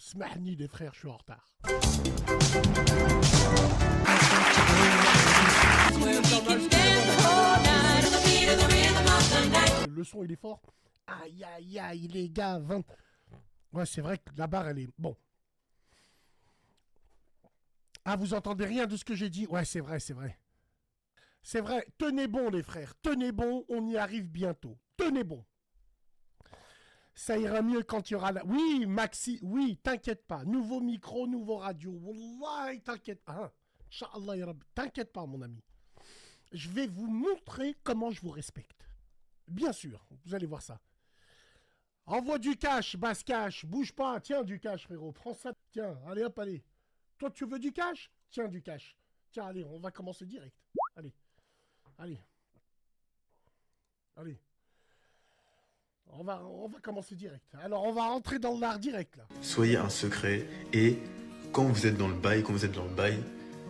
Smahni les frères, je suis en retard. Le son il est fort. Aïe aïe aïe les gars, 20. Ouais, c'est vrai que la barre elle est... Bon. Ah, vous entendez rien de ce que j'ai dit? Ouais, c'est vrai, c'est vrai. C'est vrai, tenez bon les frères, tenez bon, on y arrive bientôt. Tenez bon. Ça ira mieux quand il y aura la... Oui, Maxi, oui, t'inquiète pas. Nouveau micro, nouveau radio. Wallah, t'inquiète pas. Hein. Inch'Allah, ya Rabbi. T'inquiète pas, mon ami. Je vais vous montrer comment je vous respecte. Bien sûr, vous allez voir ça. Envoie du cash, basse cash. Bouge pas. Tiens, du cash, frérot. Prends ça. Tiens, allez hop, allez. Toi, tu veux du cash? Tiens, du cash. Tiens, allez, on va commencer direct. Allez. Allez. Allez. On va commencer direct. Alors, on va rentrer dans l'art direct, là. Soyez un secret et quand vous êtes dans le bail,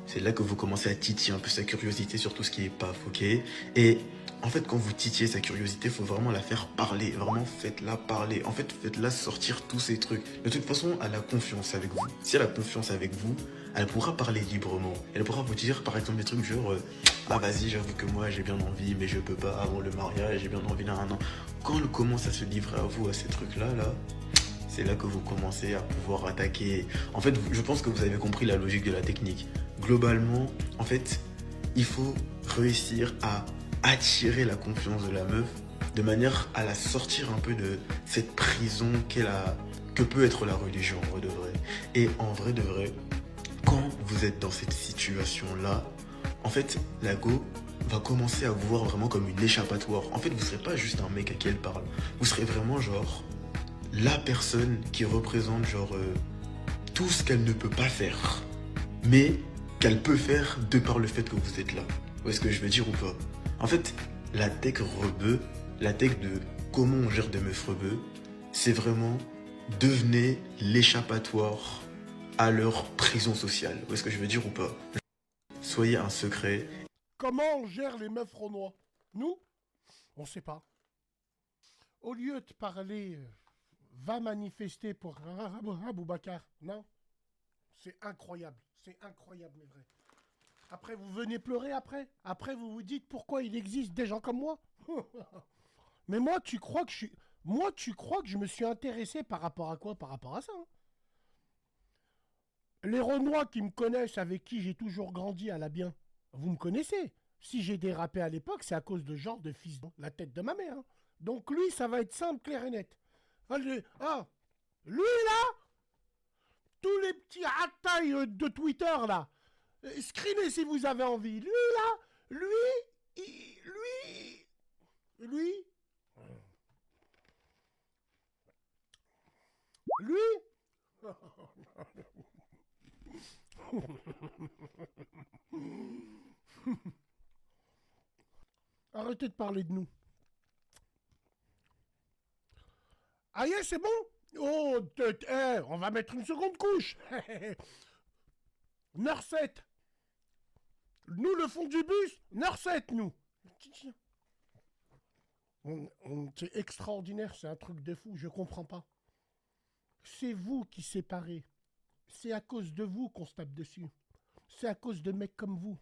c'est là que vous commencez à titiller un peu sa curiosité sur tout ce qui est paf, ok? Et en fait, quand vous titillez sa curiosité, il faut vraiment la faire parler. Vraiment, faites-la parler. En fait, faites-la sortir tous ces trucs. De toute façon, elle a confiance avec vous. Si elle a confiance avec vous, elle pourra parler librement. Elle pourra vous dire, par exemple, des trucs genre ah vas-y, j'avoue que moi j'ai bien envie, mais je peux pas avant le mariage, j'ai bien envie là, un an. Quand elle commence à se livrer à vous, à ces trucs-là, c'est là que vous commencez à pouvoir attaquer. En fait, je pense que vous avez compris la logique de la technique. Globalement, en fait, il faut réussir à attirer la confiance de la meuf de manière à la sortir un peu de cette prison que peut être la religion en vrai de vrai. Et en vrai de vrai, quand vous êtes dans cette situation-là, en fait, la go va commencer à vous voir vraiment comme une échappatoire. En fait, vous ne serez pas juste un mec à qui elle parle. Vous serez vraiment genre la personne qui représente genre tout ce qu'elle ne peut pas faire, mais qu'elle peut faire de par le fait que vous êtes là. Vous voyez ce que je veux dire ou pas? En fait, la tech rebeu, la tech de comment on gère des meufs rebeux, c'est vraiment devenez l'échappatoire à leur prison sociale. Vous voyez ce que je veux dire ou pas? Soyez un secret. Comment on gère les meufs renois? Nous? On sait pas. Au lieu de parler, va manifester pour Aboubacar. Non? C'est incroyable. C'est incroyable, mais vrai. Après, vous venez pleurer après? Après, vous vous dites pourquoi il existe des gens comme moi? Mais moi, tu crois que je me suis intéressé par rapport à quoi? Par rapport à ça. Hein. Les Renois qui me connaissent, avec qui j'ai toujours grandi à la bien, vous me connaissez. Si j'ai dérapé à l'époque, c'est à cause de genre de fils, la tête de ma mère. Hein. Donc lui, ça va être simple, clair et net. Ah, lui là, tous les petits hatailles de Twitter là, screenez si vous avez envie. Lui là, lui, arrêtez de parler de nous. Aïe, c'est bon? Oh, on va mettre une seconde couche. Nurset. Nous, le fond du bus, Nurset, nous. C'est extraordinaire, c'est un truc de fou, je comprends pas. C'est vous qui séparez. C'est à cause de vous qu'on se tape dessus. C'est à cause de mecs comme vous.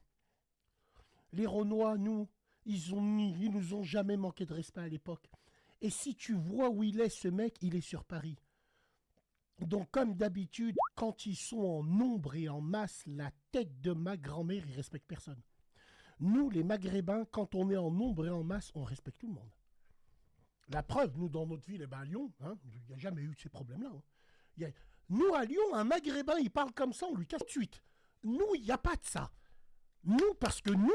Les Renois, nous, ils nous ont jamais manqué de respect à l'époque. Et si tu vois où il est, ce mec, il est sur Paris. Donc, comme d'habitude, quand ils sont en nombre et en masse, la tête de ma grand-mère, ils respectent personne. Nous, les Maghrébins, quand on est en nombre et en masse, on respecte tout le monde. La preuve, nous, dans notre ville, à Lyon, hein, il n'y a jamais eu de ces problèmes-là. Hein. Nous, à Lyon, un Maghrébin, il parle comme ça, on lui casse tout de suite. Nous, il n'y a pas de ça. Nous, parce que nous,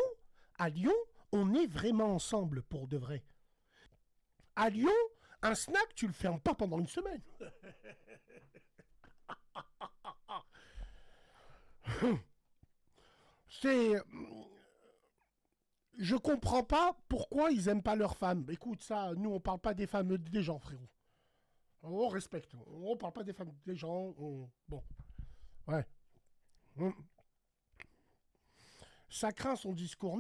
à Lyon, on est vraiment ensemble pour de vrai. À Lyon, un snack, tu le fermes pas pendant une semaine. C'est... Je comprends pas pourquoi ils aiment pas leurs femmes. Écoute, ça, nous, on parle pas des femmes des gens, frérot. On respecte. On parle pas des femmes des gens. Bon. Ouais. Ça craint son discours.